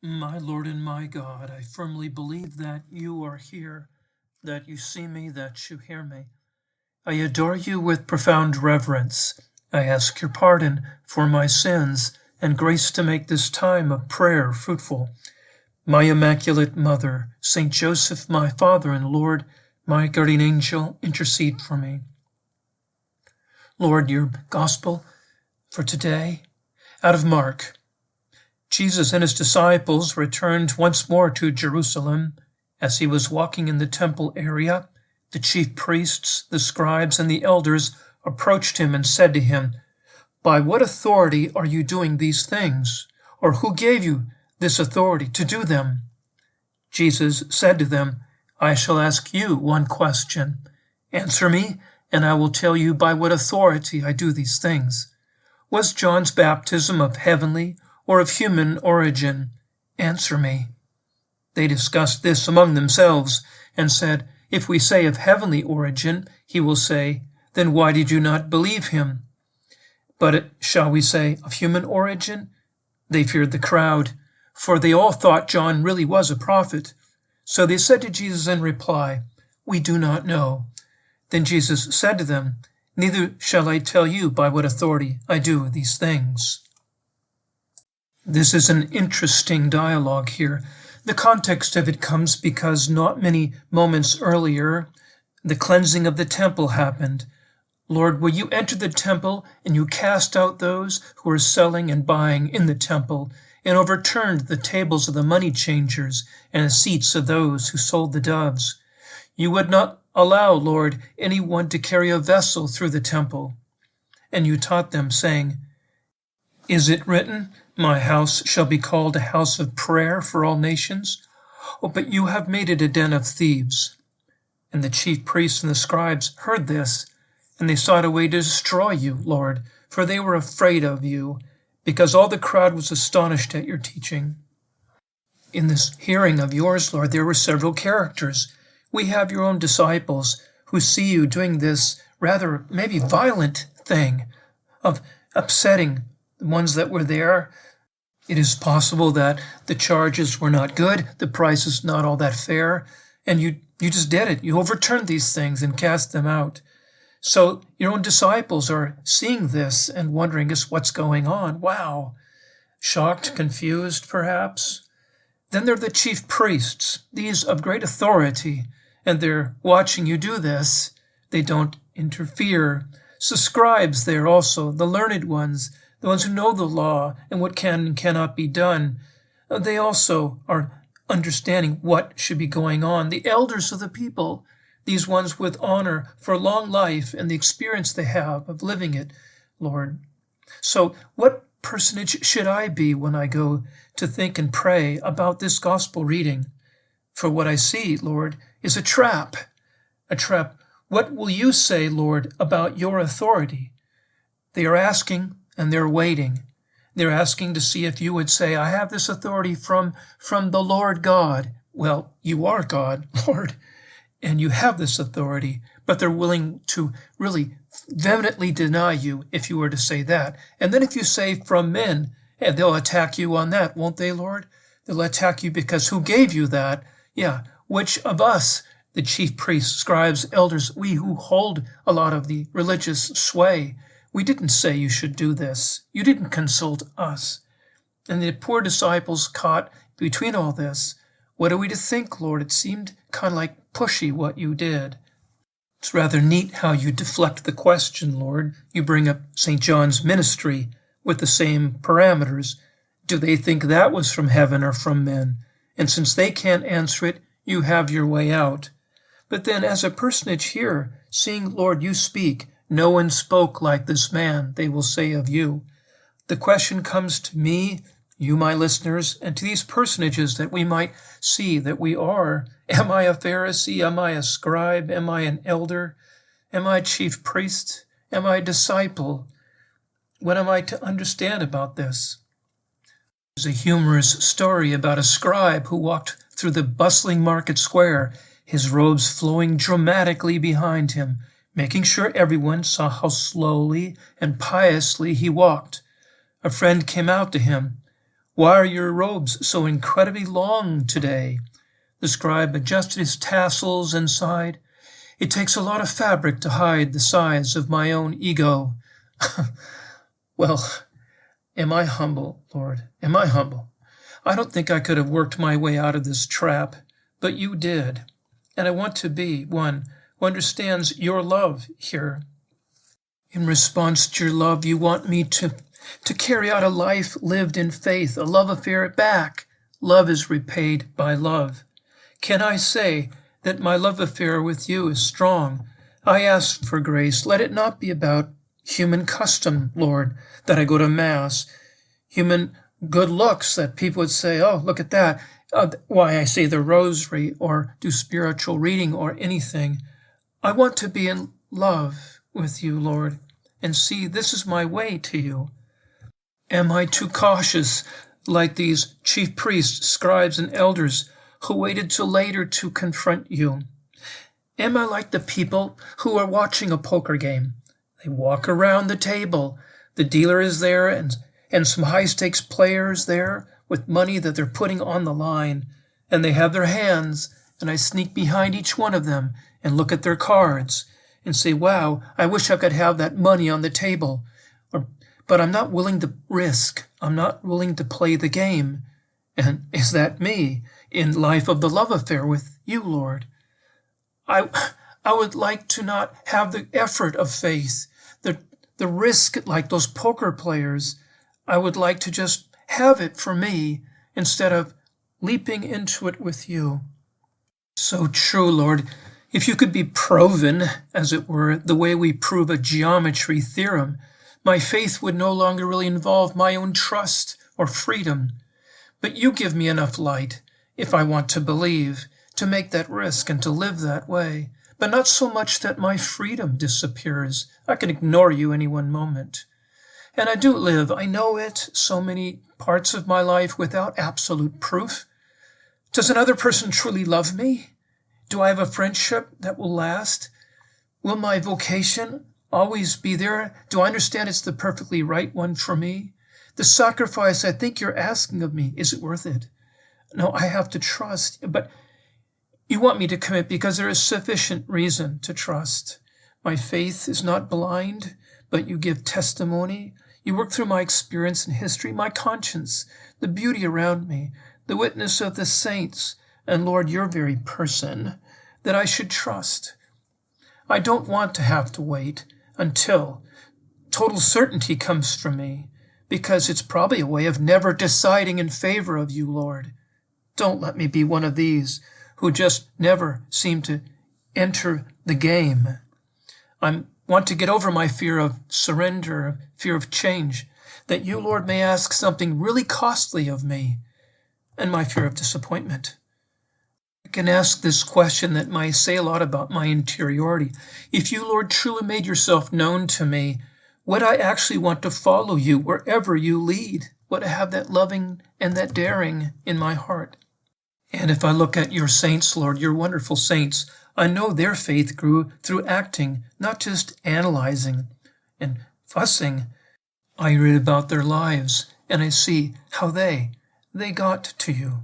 My Lord and my God, I firmly believe that you are here, that you see me, that you hear me. I adore you with profound reverence. I ask your pardon for my sins and grace to make this time of prayer fruitful. My Immaculate Mother, Saint Joseph, my Father and Lord, my guardian angel, intercede for me. Lord, your gospel for today, out of Mark. Jesus and his disciples returned once more to Jerusalem. As he was walking in the temple area, the chief priests, the scribes, and the elders approached him and said to him, "By what authority are you doing these things? Or who gave you this authority to do them?" Jesus said to them, "I shall ask you one question. Answer me, and I will tell you by what authority I do these things. Was John's baptism of heavenly or of human origin? Answer me." They discussed this among themselves and said, "If we say of heavenly origin, he will say, 'Then why did you not believe him?' But shall we say of human origin?" They feared the crowd, for they all thought John really was a prophet. So they said to Jesus in reply, "We do not know." Then Jesus said to them, "Neither shall I tell you by what authority I do these things." This is an interesting dialogue here. The context of it comes because not many moments earlier, the cleansing of the temple happened. Lord, will you enter the temple and you cast out those who are selling and buying in the temple, and overturned the tables of the money changers and the seats of those who sold the doves. You would not allow, Lord, anyone to carry a vessel through the temple. And you taught them, saying, "Is it written, 'My house shall be called a house of prayer for all nations'? Oh, but you have made it a den of thieves." And the chief priests and the scribes heard this, and they sought a way to destroy you, Lord, for they were afraid of you, because all the crowd was astonished at your teaching. In this hearing of yours, Lord, there were several characters. We have your own disciples who see you doing this rather maybe violent thing of upsetting the ones that were there. It is possible that the charges were not good, the price is not all that fair, and you just did it. You overturned these things and cast them out. So your own disciples are seeing this and wondering just what's going on. Wow. Shocked, confused, perhaps. Then there are the chief priests, these of great authority, and they're watching you do this. They don't interfere. So scribes there also, the learned ones, the ones who know the law and what can and cannot be done. They also are understanding what should be going on. The elders of the people, these ones with honor for long life and the experience they have of living it, Lord. So what personage should I be when I go to think and pray about this gospel reading? For what I see, Lord, is a trap. A trap. What will you say, Lord, about your authority? They are asking and they're waiting. They're asking to see if you would say, "I have this authority from the Lord God." Well, you are God, Lord, and you have this authority, but they're willing to really vehemently deny you if you were to say that. And then if you say from men, they'll attack you on that, won't they, Lord? They'll attack you because who gave you that? Yeah, which of us, the chief priests, scribes, elders, we who hold a lot of the religious sway, we didn't say you should do this. You didn't consult us. And the poor disciples caught between all this. What are we to think, Lord? It seemed kind of like pushy what you did. It's rather neat how you deflect the question, Lord. You bring up St. John's ministry with the same parameters. Do they think that was from heaven or from men? And since they can't answer it, you have your way out. But then as a personage here, seeing, Lord, you speak, "No one spoke like this man," they will say of you. The question comes to me, you, my listeners, and to these personages that we might see that we are. Am I a Pharisee? Am I a scribe? Am I an elder? Am I a chief priest? Am I a disciple? What am I to understand about this? There's a humorous story about a scribe who walked through the bustling market square, his robes flowing dramatically behind him, making sure everyone saw how slowly and piously he walked. A friend came out to him. Why are your robes so incredibly long today? The scribe adjusted his tassels and sighed. It takes a lot of fabric to hide the size of my own ego. Well, am I humble, Lord? Am I humble? I don't think I could have worked my way out of this trap, but you did. And I want to be one who understands your love here. In response to your love, you want me to carry out a life lived in faith, a love affair back. Love is repaid by love. Can I say that my love affair with you is strong? I ask for grace. Let it not be about human custom, Lord, that I go to Mass, human good looks that people would say, oh, look at that, why I say the rosary or do spiritual reading or anything. I want to be in love with you, Lord, and see this is my way to you. Am I too cautious, like these chief priests, scribes, and elders who waited till later to confront you? Am I like the people who are watching a poker game? They walk around the table. The dealer is there and some high-stakes players there with money that they're putting on the line. And they have their hands, and I sneak behind each one of them and look at their cards and say, wow, I wish I could have that money on the table. But I'm not willing to risk. I'm not willing to play the game. And is that me in life of the love affair with you, Lord? I would like to not have the effort of faith, the risk like those poker players. I would like to just have it for me instead of leaping into it with you. So true, Lord. If you could be proven, as it were, the way we prove a geometry theorem, my faith would no longer really involve my own trust or freedom. But you give me enough light, if I want to believe, to make that risk and to live that way. But not so much that my freedom disappears. I can ignore you any one moment. And I do live, I know it, so many parts of my life without absolute proof. Does another person truly love me? Do I have a friendship that will last? Will my vocation always be there? Do I understand it's the perfectly right one for me? The sacrifice I think you're asking of me, is it worth it? No, I have to trust, but you want me to commit because there is sufficient reason to trust. My faith is not blind, but you give testimony. You work through my experience and history, my conscience, the beauty around me, the witness of the saints, and Lord, your very person, that I should trust. I don't want to have to wait until total certainty comes from me, because it's probably a way of never deciding in favor of you, Lord. Don't let me be one of these who just never seem to enter the game. I want to get over my fear of surrender, fear of change, that you, Lord, may ask something really costly of me, and my fear of disappointment. I can ask this question that might say a lot about my interiority. If you, Lord, truly made yourself known to me, would I actually want to follow you wherever you lead? Would I have that loving and that daring in my heart? And if I look at your saints, Lord, your wonderful saints, I know their faith grew through acting, not just analyzing and fussing. I read about their lives, and I see how they got to you.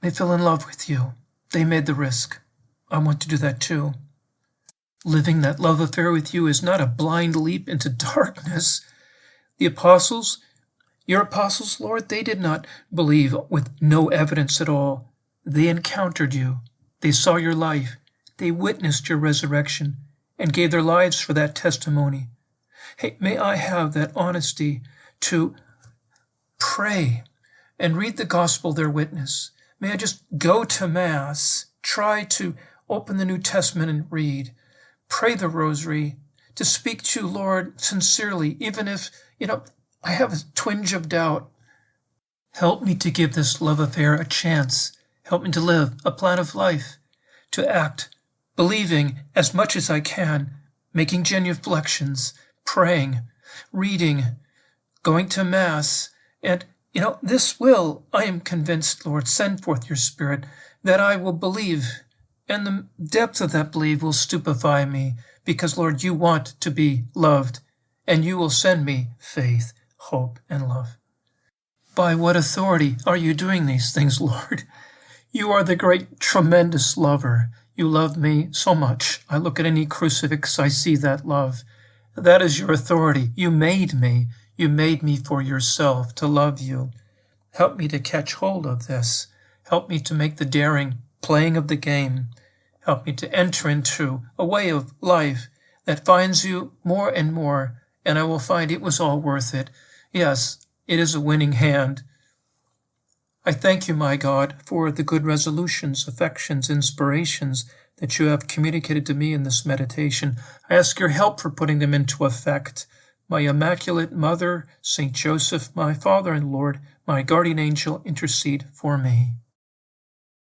They fell in love with you. They made the risk. I want to do that too. Living that love affair with you is not a blind leap into darkness. The apostles, your apostles, Lord, they did not believe with no evidence at all. They encountered you. They saw your life. They witnessed your resurrection and gave their lives for that testimony. Hey, may I have that honesty to pray and read the gospel, their witness. May I just go to Mass, try to open the New Testament and read, pray the rosary, to speak to you, Lord, sincerely, even if, I have a twinge of doubt. Help me to give this love affair a chance. Help me to live a plan of life, to act, believing as much as I can, making genuflections, praying, reading, going to Mass, and this will, I am convinced, Lord, send forth your Spirit, that I will believe, and the depth of that belief will stupefy me, because, Lord, you want to be loved, and you will send me faith, hope, and love. By what authority are you doing these things, Lord? You are the great, tremendous lover. You love me so much. I look at any crucifix, I see that love. That is your authority. You made me. You made me for yourself, to love you. Help me to catch hold of this. Help me to make the daring playing of the game. Help me to enter into a way of life that finds you more and more, and I will find it was all worth it. Yes, it is a winning hand. I thank you, my God, for the good resolutions, affections, inspirations that you have communicated to me in this meditation. I ask your help for putting them into effect. My Immaculate Mother, Saint Joseph, my Father and Lord, my guardian angel, intercede for me.